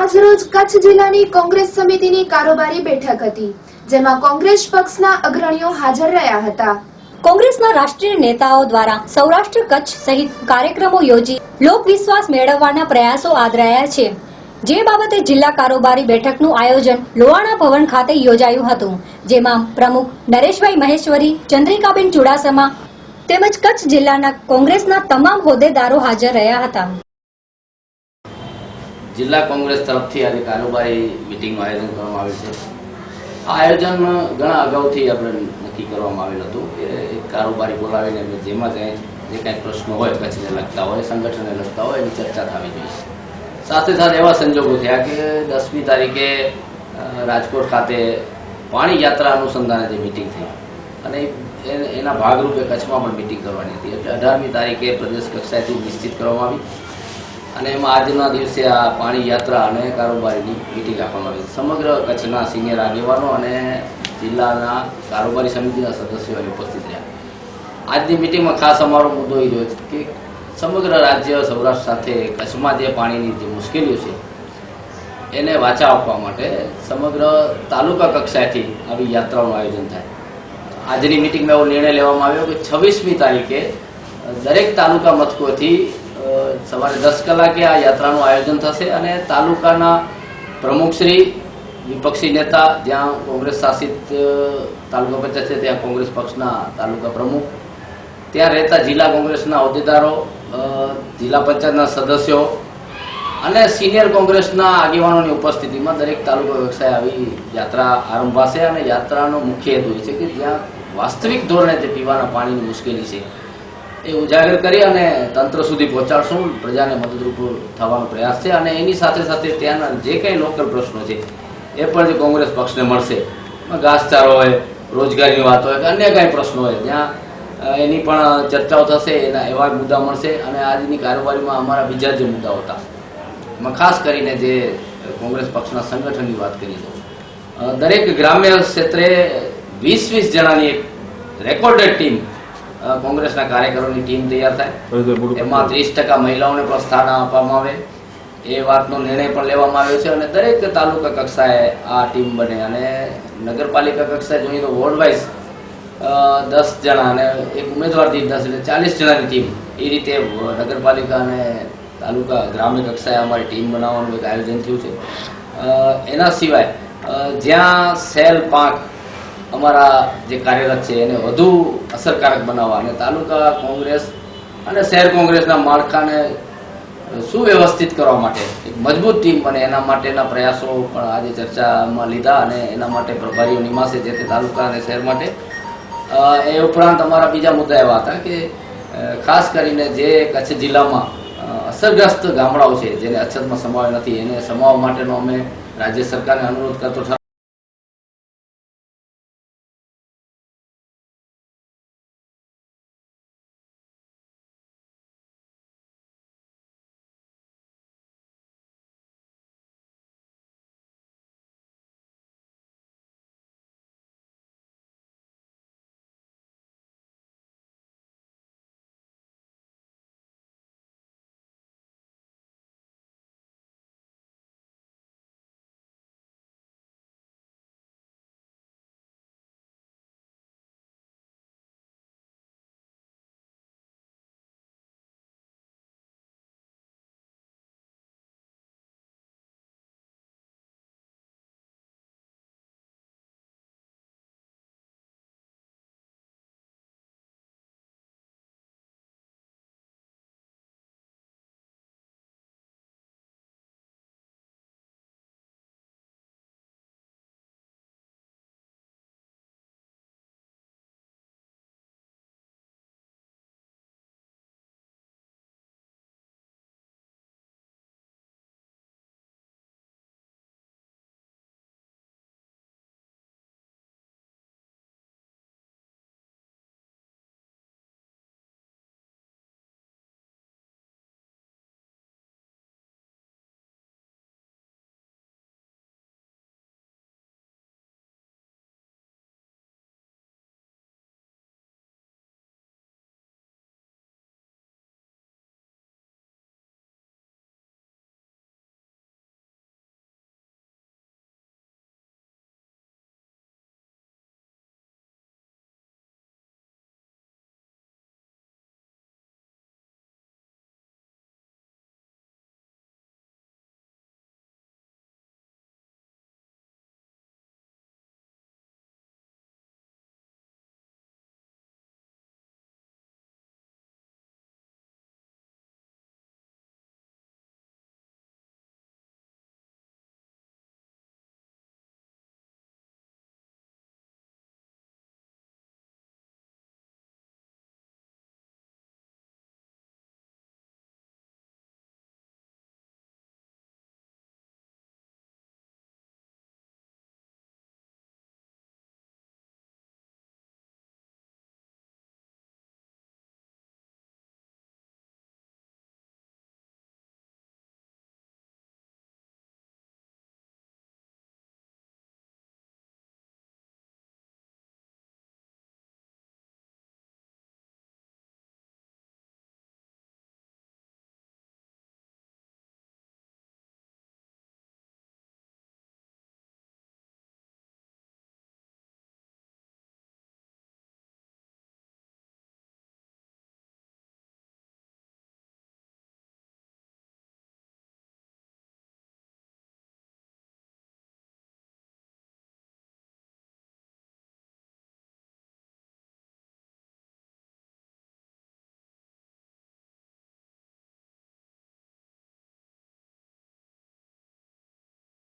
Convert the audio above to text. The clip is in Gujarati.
આજરોજ કચ્છ જિલ્લાની કોંગ્રેસ સમિતિની કારોબારી બેઠક હતી, જેમાં કોંગ્રેસ પક્ષના અગ્રણીઓ હાજર રહ્યા હતા। કોંગ્રેસના રાષ્ટ્રીય નેતાઓ દ્વારા સૌરાષ્ટ્ર કચ્છ સહિત કાર્યક્રમો યોજી લોકવિશ્વાસ મેળવવાના પ્રયાસો આદરાયા છે, જે બાબતે જિલ્લા કારોબારી બેઠકનું આયોજન લોહાણા ભવન ખાતે યોજાયું હતું, જેમાં પ્રમુખ નરેશભાઈ મહેશ્વરી, ચંદ્રિકાબેન ચુડાસમા તેમજ કચ્છ જિલ્લાના કોંગ્રેસના તમામ હોદ્દેદારો હાજર રહ્યા હતા। जिला कांग्रेस तरफ थी आज कारोबारी मीटिंग आयोजन करवामां आवेल छे। आ आयोजन घणा अगाउथी आपणे नक्की करवामां आवेल हतुं के एक कारोबारी बोलावीने जेमां जे कांई प्रश्नो होय कच्छने लगता होय, संगठनने लगता होय एनी चर्चा थवी जोईए। साथे साथ एवा संजोगो थया के 10मी तारीखे राजकोट खाते पाणी यात्रा अनुसंधाने जे मीटिंग थई अने एना भागरूपे कच्छमां पण मीटिंग करवानी हती, એટલે 18મી तारीखे प्रदेश कक्षाएथी निश्चित करवामां आवी અને એમાં આજના દિવસે આ પાણી યાત્રા અને કારોબારીની મીટિંગ આપવામાં આવી। સમગ્ર કચ્છના સિનિયર આગેવાનો અને જિલ્લાના કારોબારી સમિતિના સદસ્યો ઉપસ્થિત રહ્યા। આજની મીટિંગમાં ખાસ અમારો મુદ્દો એ રહ્યો છે કે સમગ્ર રાજ્ય સૌરાષ્ટ્ર સાથે કચ્છમાં જે પાણીની જે મુશ્કેલીઓ છે એને વાચા આપવા માટે સમગ્ર તાલુકા કક્ષાએથી આવી યાત્રાઓનું આયોજન થાય। આજની મીટિંગમાં એવો નિર્ણય લેવામાં આવ્યો કે 26મી તારીખે દરેક તાલુકા મથકોથી સવારે 10 કલાકે આ યાત્રાનું આયોજન થશે અને તાલુકાના પ્રમુખશ્રી, વિપક્ષી નેતા, જ્યાં કોંગ્રેસ શાસિત તાલુકા પંચાયત છે ત્યાં કોંગ્રેસ પક્ષના તાલુકા પ્રમુખ, ત્યાં રહેતા જિલ્લા કોંગ્રેસના હોદ્દેદારો, જિલ્લા પંચાયતના સદસ્યો અને સિનિયર કોંગ્રેસના આગેવાનોની ઉપસ્થિતિમાં દરેક તાલુકા કક્ષાએ આવી યાત્રા આરંભાશે અને યાત્રાનો મુખ્ય હેતુ એ છે કે જ્યાં વાસ્તવિક ધોરણે જે પીવાના પાણીની મુશ્કેલી છે એ ઉજાગર કરી અને તંત્ર સુધી પહોંચાડશું, પ્રજાને મદદરૂપ થવાનો પ્રયાસ છે અને એની સાથે સાથે ત્યાંના જે કંઈ લોકલ પ્રશ્નો છે એ પણ જે કોંગ્રેસ પક્ષને મળશે, ઘાસચારો હોય, રોજગારીની વાત હોય કે અન્ય કંઈ પ્રશ્નો હોય જ્યાં એની પણ ચર્ચાઓ થશે, એના એવા મુદ્દા મળશે। અને આજની કારોબારીમાં અમારા બીજા જે મુદ્દાઓ હતા એમાં ખાસ કરીને જે કોંગ્રેસ પક્ષના સંગઠનની વાત કરી તો દરેક ગ્રામ્ય ક્ષેત્રે 20-20 જણાની એક રેકોર્ડેડ ટીમ કોંગ્રેસના કાર્યકરોની ટીમ તૈયાર થાય, એમાં 30% મહિલાઓને પણ સ્થાન આપવામાં આવે એ વાતનો નિર્ણય પણ લેવામાં આવ્યો છે અને દરેક તાલુકા કક્ષાએ આ ટીમ બને અને નગરપાલિકા કક્ષાએ જોઈએ તો વોર્ડ વાઇઝ 10 જણા અને એક ઉમેદવાર દીઠ 10 એટલે 40 જણાની ટીમ એ રીતે નગરપાલિકા અને તાલુકા ગ્રામ્ય કક્ષાએ અમારી ટીમ બનાવવાનું એક આયોજન થયું છે। એના સિવાય જ્યાં સેલ પાંખ અમારા જે કાર્યરત છે એને વધુ અસરકારક બનાવવા અને તાલુકા કોંગ્રેસ અને શહેર કોંગ્રેસના માળખાને સુવ્યવસ્થિત કરવા માટે એક મજબૂત ટીમ બને એના માટેના પ્રયાસો પણ આજે ચર્ચામાં લીધા અને એના માટે પ્રભારીઓ નિમાશે જે તે તાલુકા અને શહેર માટે। એ ઉપરાંત અમારા બીજા મુદ્દા એવા હતા કે ખાસ કરીને જે કચ્છ જિલ્લામાં અસરગ્રસ્ત ગામડાઓ છે જેને અછતમાં સમાવેશ નથી એને સમાવવા માટેનો અમે રાજ્ય સરકારને અનુરોધ કરતો ઠરાવ